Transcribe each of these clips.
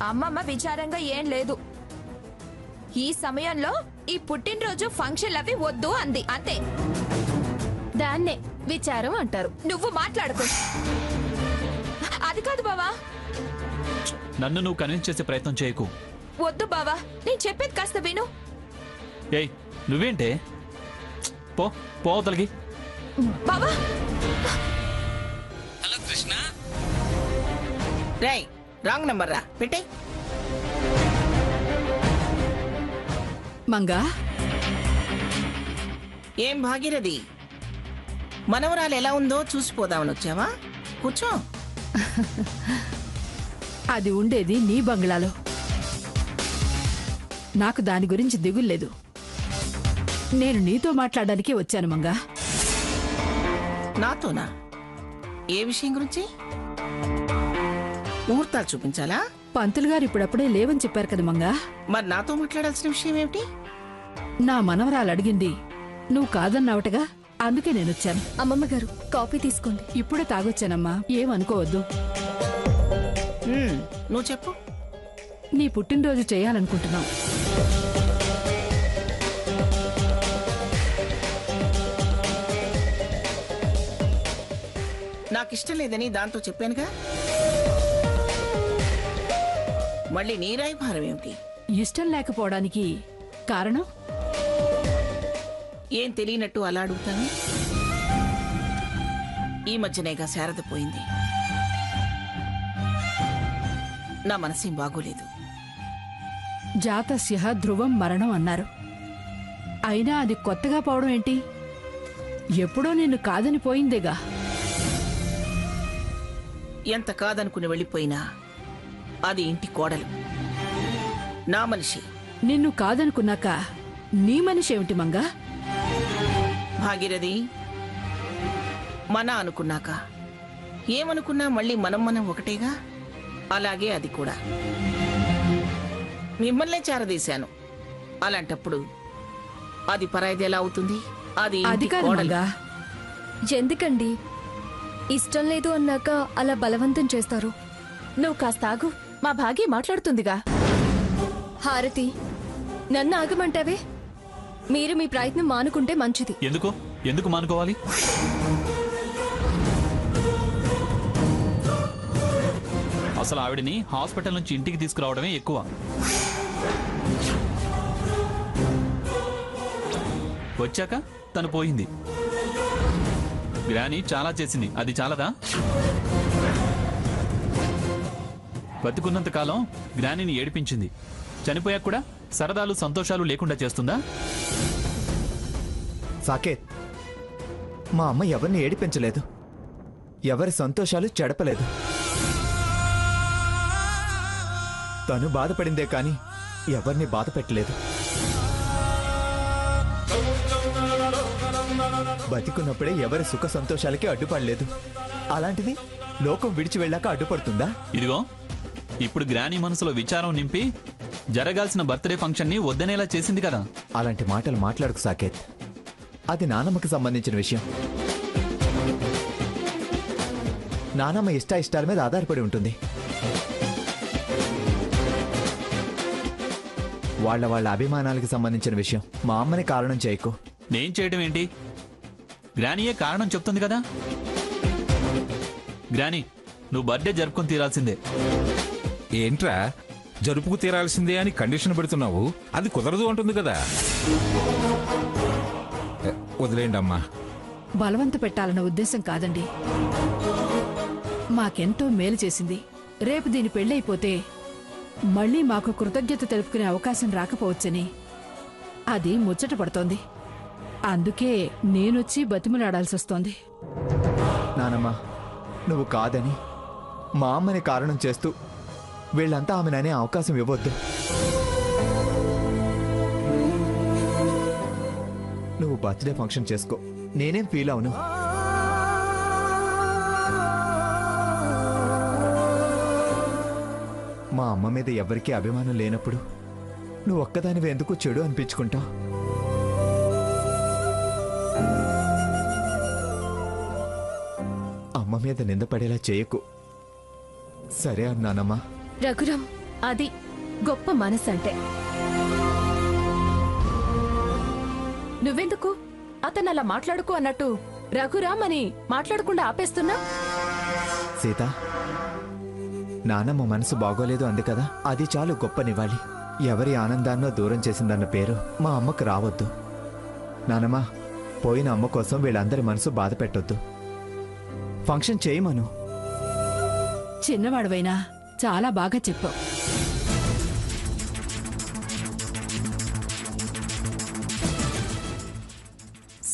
అమ్మమ్మ విచారంగా ఏం లేదు. ఈ సమయంలో ఈ పుట్టినరోజు ఫంక్షన్లవి వద్దు అంది, అంతే. దాన్నే విచారం అంటారు. నువ్వు మాట్లాడుకో. అది కాదు బావా. నన్ను నువ్వు కన్విన్స్ చేసే ప్రయత్నం చేయకు. వద్దు బావా, నేను చెప్పేది కాస్త విను. ఏయ్ నువ్వేంటే? పో పోతలకి. బావా హలో కృష్ణ. రేయ్ రాంగ్ నంబర్ రా, పెట్టే. మంగా, ఏం భాగీరథి, మనవరాలు ఎలా ఉందో చూసిపోదామని వచ్చావా? కూర్చో. అది ఉండేది నీ బంగ్లాలో. నాకు దాని గురించి దిగుల్లేదు. నేను నీతో మాట్లాడడానికి వచ్చాను మంగా. నాతోనా? ఏ విషయం గురించి? ముహూర్తాలు చూపించాలా? పంతులు గారు ఇప్పుడప్పుడే లేవని చెప్పారు కదా మంగా. మరి నాతో మాట్లాడాల్సిన విషయం ఏమిటి? నా మనవరాలు అడిగింది, నువ్వు కాదన్నావుటగా, అందుకే నేనొచ్చాను. అమ్మమ్మ గారు కాఫీ తీసుకోండి. ఇప్పుడే తాగొచ్చానమ్మా, ఏమనుకోవద్దు. నువ్వు చెప్పు. నీ పుట్టినరోజు చేయాలనుకుంటున్నావు. నాకిష్టం లేదని దాంతో చెప్పానుగా. మళ్ళీ నీ రాయభారం ఏమిటి? ఇష్టం లేకపోవడానికి కారణం? ఏం తెలియనట్టు అలా అడుగుతాను. ఈ మధ్యనేగా శారద పోయింది. నా మనసేం బాగోలేదు. జాతస్య ధ్రువం మరణం అన్నారు. అయినా అది కొత్తగా పోవడం ఏంటి? ఎప్పుడో నిన్ను కాదని పోయిందేగా. ఎంత కాదనుకుని వెళ్ళిపోయినా అది ఇంటి కోడలు, నా మనిషి. నిన్ను కాదనుకున్నాక నీ మనిషి ఏమిటి మంగా? భాగీరథి, మన అనుకున్నాక ఏమనుకున్నా మళ్ళీ మనం ఒకటేగా. అలాగే అది కూడా. మిమ్మల్నే చేరదీశాను. అలాంటప్పుడు అది పరాయిది ఎలా అవుతుంది? అది అది కాదు మంగా. ఎందుకండి ఇష్టం లేదు అన్నాక అలా బలవంతం చేస్తారు? నువ్వు కాస్త ఆగు, మా భాగి మాట్లాడుతుందిగా. హారతి, నన్ను ఆగమంటావే? మీరు మీ ప్రయత్నం మానుకుంటే మంచిది. ఎందుకు మానుకోవాలి? అసలు ఆవిడని హాస్పిటల్ నుంచి ఇంటికి తీసుకురావడమే ఎక్కువ. వచ్చాక తను పోయింది. గ్రాని చాలా చేసింది, అది చాలదా? బతుకున్నంత కాలం గ్రానిని ఏడిపించింది. చనిపోయాక కూడా సరదాలు సంతోషాలు లేకుండా చేస్తుందా? సాకేత్, మా అమ్మ ఎవరిని ఏడిపించలేదు, ఎవరి సంతోషాలు చెడపలేదు. తను బాధపడిందే కాని ఎవరిని బాధ పెట్టలేదు. బతికున్నప్పుడే ఎవరి సుఖ సంతోషాలకి అడ్డుపడలేదు. అలాంటిది లోకం విడిచి వెళ్ళాక అడ్డుపడుతుందా? ఇదిగో ఇప్పుడు గ్రాని మనసులో విచారం నింపి జరగాల్సిన బర్త్డే ఫంక్షన్ ని వద్దనేలా చేసింది కదా. అలాంటి మాటలు మాట్లాడుకు సాకేత్. అది నానమ్మకి సంబంధించిన విషయం. నానమ్మ ఇష్టాల మీద ఆధారపడి ఉంటుంది. వాళ్ళ అభిమానాలకి సంబంధించిన విషయం. మా అమ్మని కారణం చేయకు. నేను చేయడం ఏంటి? గ్రానీయే కారణం చెప్తుంది కదా. గ్రాని, నువ్వు బర్త్డే జరుపుకొని తీరాల్సిందే. ఏంట్రా జరుపుకు తీరాల్సిందే అని కండిషన్ పెడుతున్నావు? అది కుదరదు అంటుంది కదా. వదిలేండి అమ్మా. బలవంత పెట్టాలన్న ఉద్దేశం కాదండి. మాకెంతో మేలు చేసింది. రేపు దీని పెళ్ళైపోతే మళ్ళీ మాకు కృతజ్ఞత తెలుపుకునే అవకాశం రాకపోవచ్చని అది ముచ్చట పడుతోంది. అందుకే నేనొచ్చి బతిమలాడాల్సొస్తోంది. నానమ్మ, నువ్వు కాదని మా అమ్మని కారణం చేస్తూ వీళ్ళంతా ఆమెననే అవకాశం ఇవ్వద్దు. నువ్వు బర్త్డే ఫంక్షన్ చేసుకో, నేనేం ఫీల్ అవును. మా అమ్మ మీద ఎవరికీ అభిమానం లేనప్పుడు నువ్వు ఒక్కదానివి ఎందుకు చెడు అనిపించుకుంటావు? అమ్మ మీద నిందపడేలా చేయకు. సరే అన్నానమ్మా. రఘురాం, అది గొప్ప మనసు అంటే. నువ్వెందుకు అతను అలా మాట్లాడుకో అన్నట్టు రఘురామని మాట్లాడకుండా ఆపేస్తున్నా? సీత, నానమ్మ మనసు బాగోలేదు అంది కదా, అది చాలు గొప్ప నివాళి. ఎవరి ఆనందాన్నో దూరం చేసిందన్న పేరు మా అమ్మకు రావద్దు. నానమ్మ, పోయిన అమ్మ కోసం వీళ్ళందరి మనసు బాధ పెట్టొద్దు. ఫంక్షన్ చేయమను. చిన్నవాడివైనా చాలా బాగా చెప్పావు.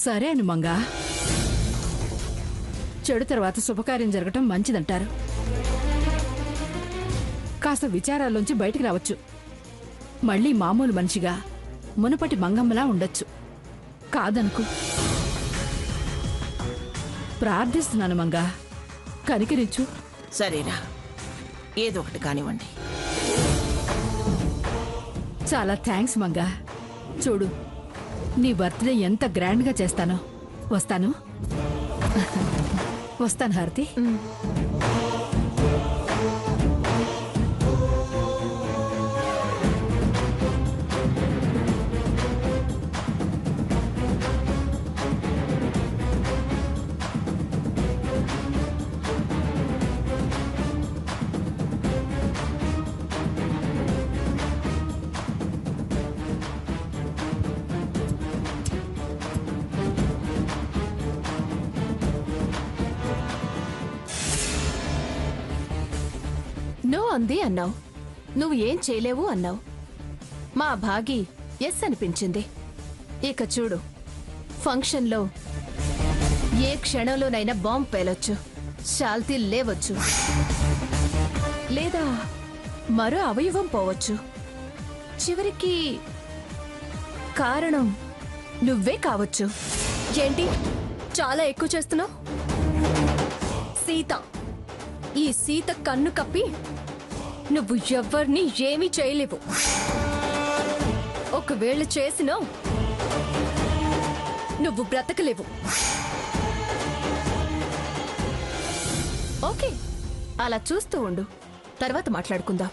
సరే అను మంగా. చెడు తర్వాత శుభకార్యం జరగటం మంచిదంటారు. కాస్త విచారాల్లోంచి బయటికి రావచ్చు. మళ్ళీ మామూలు మనిషిగా మునుపటి మంగమ్మలా ఉండొచ్చు. కాదనుకు. ప్రార్థిస్తున్నాను మంగా, కనికరించు. సరేరా, ఏదో ఒకటి కానివ్వండి. చాలా థ్యాంక్స్ మంగా. చూడు, నీ బర్త్డే ఎంత గ్రాండ్గా చేస్తానో. వస్తాను. వస్తాను హారతి. నువ్వు అంది అన్నావు, నువ్వు ఏం చేయలేవు అన్నావు. మా భాగి ఎస్ అనిపించింది. ఇక చూడు, ఫంక్షన్లో ఏ క్షణంలోనైనా బాంబు పేలొచ్చు, శాల్తీ లేవచ్చు, లేదా మరో అవయవం పోవచ్చు. చివరికి కారణం నువ్వే కావచ్చు. ఏంటి చాలా ఎక్కువ చేస్తున్నావు? సీత, ఈ సీత కన్ను కప్పి నువ్వు ఎవ్వరిని ఏమీ చేయలేవు. ఒకవేళ చేసినా నువ్వు బ్రతకలేవు. ఓకే, అలా చూస్తూ ఉండు, తర్వాత మాట్లాడుకుందాం.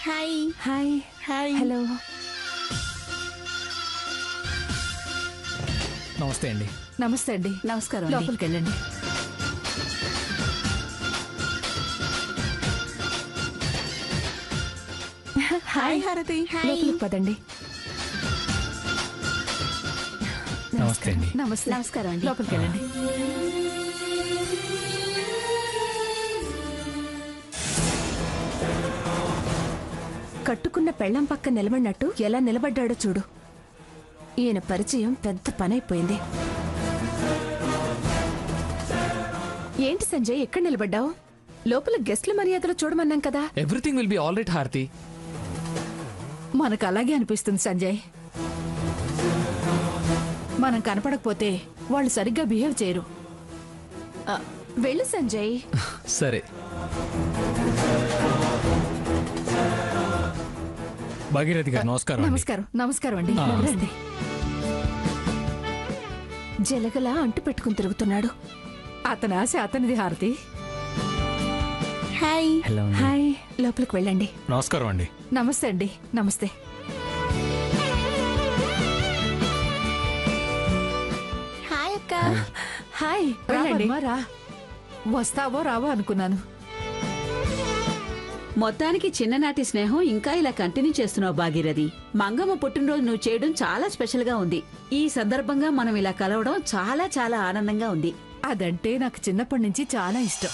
హాయ్. హాయ్. హాయ్. హలో. నమస్తే అండి. నమస్తే అండి. నమస్కారం. లోపలికి వెళ్ళండి. హాయ్ హారతి. లోపలికి పదండి. నమస్తే అండి. నమస్తే. నమస్కారం అండి. లోపలికి వెళ్ళండి. కట్టుకున్న పెళ్ళం పక్క నిలబడినట్టు ఎలా నిలబడ్డాడో చూడు. ఈయన పరిచయం పెద్ద పనైపోయింది. ఏంటి సంజయ్, ఎక్కడ నిలబడ్డావు? లోపల గెస్ట్ల మర్యాదలు చూడమన్నాం కదా. Everything will be all right హారతి. మనకు అలాగే అనిపిస్తుంది సంజయ్. మనం కనపడకపోతే వాళ్ళు సరిగ్గా బిహేవ్ చేయరు. ఆ, వెళ్ళు సంజయ్. సరే. భాగీరథి గారు నమస్కారం అండి. నమస్కారం. నమస్కారం అండి. రండి. జలగలా అంటు పెట్టుకుని తిరుగుతున్నాడు. అతని ఆశ అతనిది హారతి. హాయ్. హలో అండి. హాయ్. లోపలికి వెళ్ళండి. నమస్కారం అండి. నమస్తే అండి. నమస్తే. హాయ్ అక్క. హాయ్. వెళ్ళండి. రా. వస్తావో రావో అనుకున్నాను. మొత్తానికి చిన్ననాటి స్నేహం ఇంకా ఇలా కంటిన్యూ చేస్తున్నావు భాగీరథి. మంగమ్మ పుట్టినరోజు నువ్వు చేయడం చాలా స్పెషల్ గా ఉంది. ఈ సందర్భంగా మనం ఇలా కలవడం చాలా చాలా ఆనందంగా ఉంది. అదంటే నాకు చిన్నప్పటి నుంచి చాలా ఇష్టం.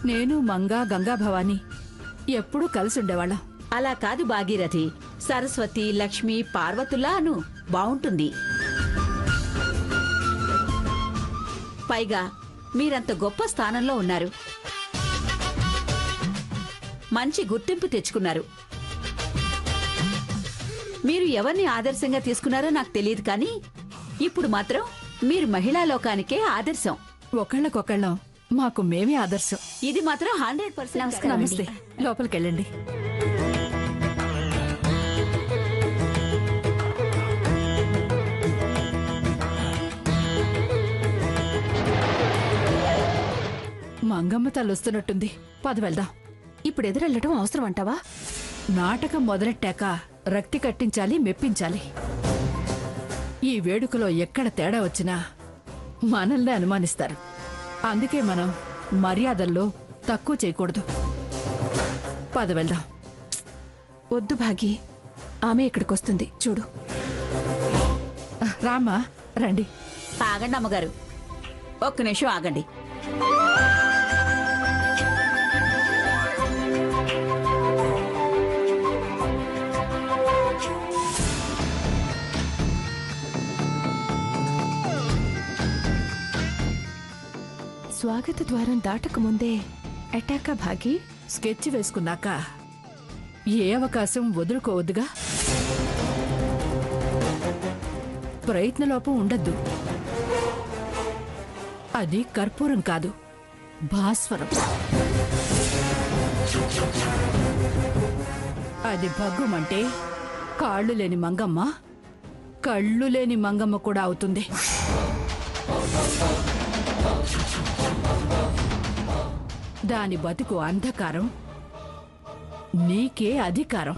నేను మంగా గంగా భవాని ఎప్పుడూ కలిసి ఉండేవాళ్ళం. అలా కాదు భాగీరథి, సరస్వతి, లక్ష్మి, పార్వతుల్లా అను, బావుంటుంది. పైగా మీరంత గొప్ప స్థానంలో ఉన్నారు, మంచి గుర్తింపు తెచ్చుకున్నారు. మీరు ఎవరిని ఆదర్శంగా తీసుకున్నారో నాకు తెలియదు, కానీ ఇప్పుడు మాత్రం మీరు మహిళా లోకానికే ఆదర్శం. ఒకళ్ళకొకళ్ళం మాకు మేమే ఆదర్శం. ఇది మాత్రం 100%. నమస్తే, లోపలికెళ్ళండి. మంగమ్మ తల్లొస్తున్నట్టుంది, పద వెళ్దాం. ఇప్పుడు ఎదురెళ్ళటం అవసరం అంటావా? నాటకం మొదలెట్టాక రక్తి కట్టించాలి, మెప్పించాలి. ఈ వేడుకలో ఎక్కడ తేడా వచ్చినా మనల్ని అనుమానిస్తారు. అందుకే మనం మర్యాదల్లో తక్కువ చేయకూడదు. పద వెళ్దాం. వద్దు భాగి, ఆమె ఇక్కడికొస్తుంది చూడు. రామా, రండి. ఆగండి అమ్మగారు, ఒక్క నిమిషం ఆగండి. స్వాగత ద్వారం దాటక ముందే అటాకా భాగి? స్కెచ్ వేసుకున్నాక ఏ అవకాశం వదులుకోవద్దుగా. ప్రయత్నలోపం ఉండద్దు. అది కర్పూరం కాదు, భాస్వరం. అది భగ్గుమంటే కాళ్ళు లేని మంగమ్మ, కళ్ళు లేని మంగమ్మ కూడా అవుతుంది. దాని బతుకు అంధకారం, నీకే అధికారం.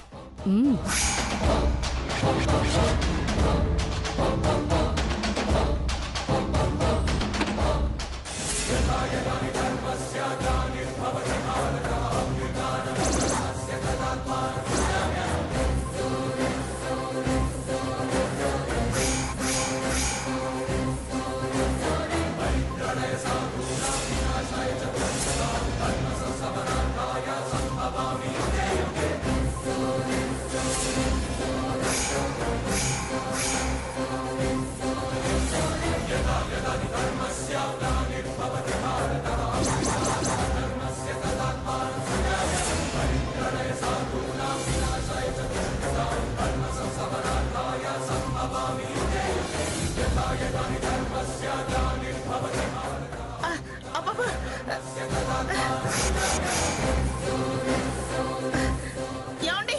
ఏమండి?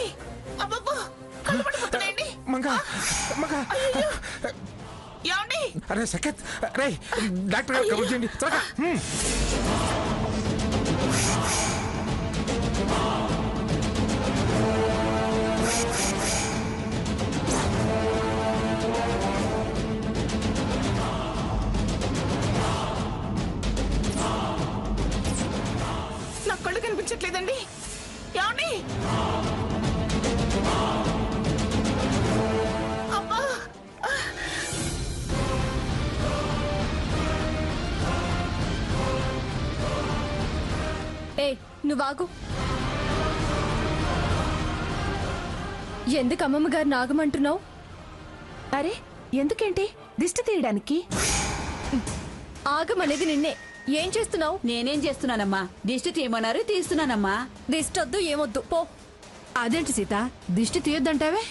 అబ్బబ్బో, కళ్ళు పడిపోతున్నాయండి. ఏమండి? అరే సఖత్, రే డాక్టర్ గారు కబుర్ చేయండి త్వరగా. నా కళ్ళు కనిపించట్లేదండి. ఏమండి? అబ్బా! ఏ నువ్వాగు. ఎందుకు అమ్మమ్మ గారు నాగమంటున్నావు? అరే ఎందుకేంటి? దిష్టి తీయడానికి. ఆగమనేది నిన్నే. ఏం చేస్తున్నావు? నేనేం చేస్తున్నానమ్మా? దిష్టి తీయమన్నారు, తీస్తున్నానమ్మా. దిష్టొద్దు, ఏమొద్దు, పో. అదేంటి సీత, దిష్టి తీయొద్దంటావే?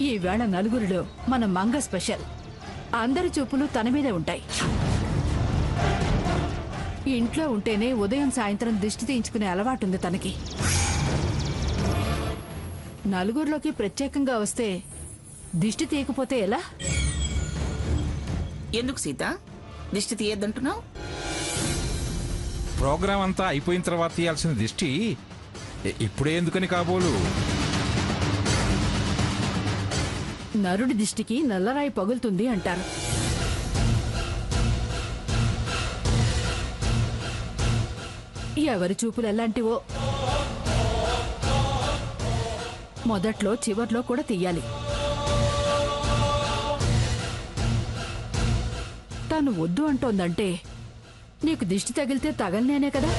ఈవేళ నలుగురిలో మన మంగ స్పెషల్. అందరి చూపులు తన మీదే ఉంటాయి. ఇంట్లో ఉంటేనే ఉదయం సాయంత్రం దిష్టి తీయించుకునే అలవాటుంది తనకి. నలుగురిలోకి ప్రత్యేకంగా వస్తే దిష్టి తీయకపోతే ఎలా? ఎందుకు సీత దిష్టి తీయద్దంటున్నావు? ప్రోగ్రాం అంతా అయిపోయిన తర్వాత తీయాల్సిన దిష్టి ఇప్పుడే ఎందుకని కాబోలు? నరుడి దిష్టికి నల్లరాయి పగులుతుంది అంటారు. ఎవరి చూపులు ఎలాంటివో మొదట్లో చివర్లో కూడా తీయాలి. తను వద్దు అంటోందంటే నీకు దిష్టి తగిలితే తగలనేనే కదా.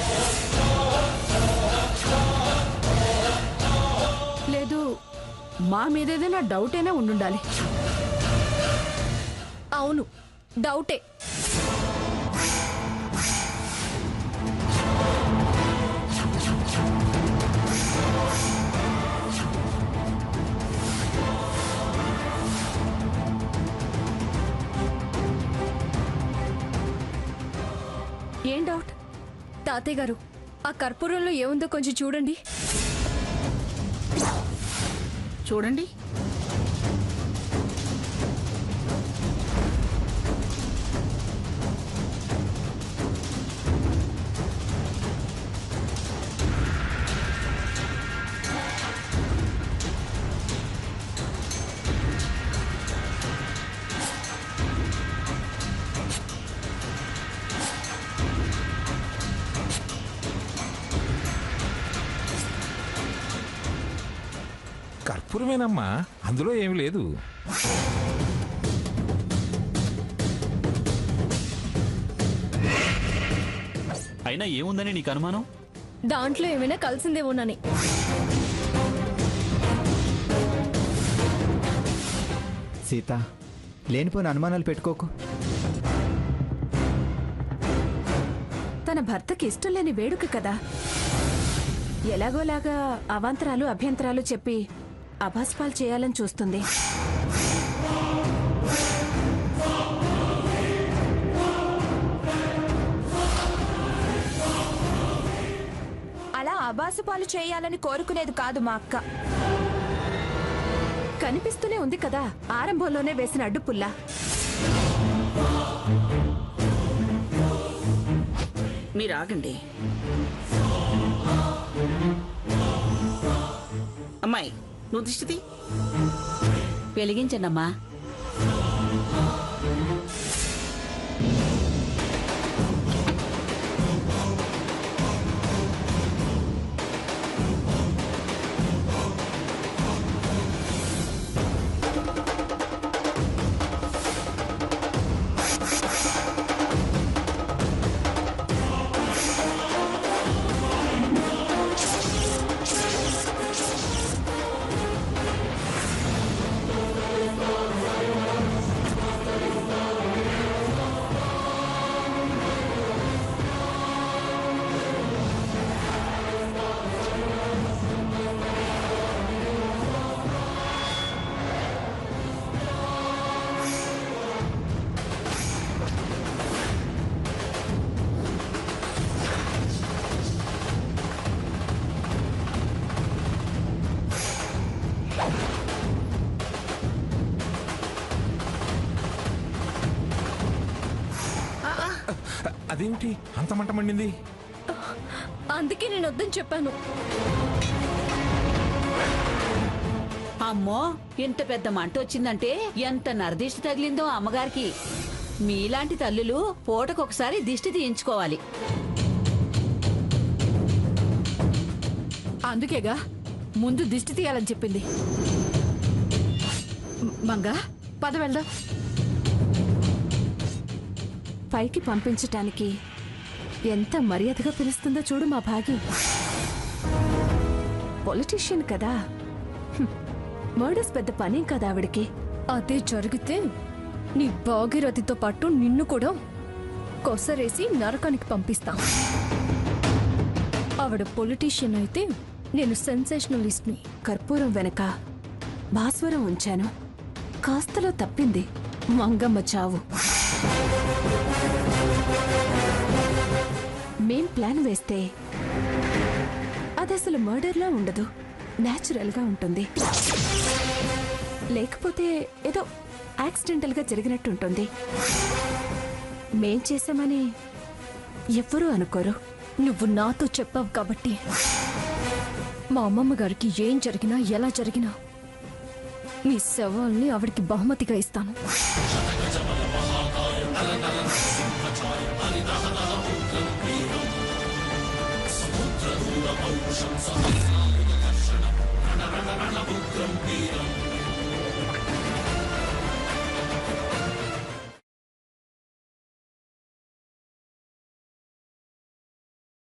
లేదు, మా మీదేదైనా డౌట్ అయినా ఉండుండాలి. అవును, డౌటే. తాతయ్య గారు, ఆ కర్పూరంలో ఏముందో కొంచెం చూడండి. చూడండి. కర్పూరమేనమ్మా, అందులో ఏమి లేదు. అయినా ఏముందని నీకు అనుమానం? దాంట్లో ఏమైనా కలిసిందేమోనని. సీత, లేనిపోయిన అనుమానాలు పెట్టుకోకు. తన భర్తకి ఇష్టం లేని వేడుక కదా, ఎలాగోలాగా అవాంతరాలు అభ్యంతరాలు చెప్పి అభాస్పాలు చేయాలని చూస్తుంది. అలా అబాసుపాలు చేయాలని కోరుకునేది కాదు మా అక్క. కనిపిస్తూనే ఉంది కదా ఆరంభంలోనే వేసిన అడ్డుపుల్ల. మీరు ఆగండి. అమ్మాయి, నువ్వు దిష్టిది. వెలిగించండమ్మా. అదేమిటి అంత మంట మండింది? అందుకే నేను వద్దని చెప్పాను. అమ్మో, ఇంత పెద్ద మంట వచ్చిందంటే ఎంత నరదిష్టి తగిలిందో అమ్మగారికి. మీలాంటి తల్లులు పూటకొకసారి దిష్టి తీయించుకోవాలి. అందుకేగా ముందు దిష్టి తీయాలని చెప్పింది. మంగా, పద వెళ్దాం. పైకి పంపించటానికి ఎంత మర్యాదగా పిలుస్తుందో చూడు మా భాగి. పొలిటీషియన్ కదా, మర్డర్స్ పెద్ద పనేం కదా ఆవిడికి. అదే జరిగితే నీ భాగీరథితో పాటు నిన్ను కూడా కొసరేసి నరకానికి పంపిస్తా. ఆవిడ పొలిటీషియన్ అయితే నేను సెన్సేషనలిస్ట్ని. కర్పూరం వెనక భాస్వరం ఉంచాను, కాస్తలో తప్పింది మంగమ్మ చావు. మేం ప్లాన్ వేస్తే అది అసలు మర్డర్లా ఉండదు, న్యాచురల్గా ఉంటుంది. లేకపోతే ఏదో యాక్సిడెంటల్గా జరిగినట్టు ఉంటుంది. మేం చేసామని ఎవ్వరూ అనుకోరు. నువ్వు నాతో చెప్పావు కాబట్టి మా అమ్మమ్మ గారికి ఏం జరిగినా ఎలా జరిగినా మీ శవాల్ని ఆవిడికి బహుమతిగా ఇస్తాను.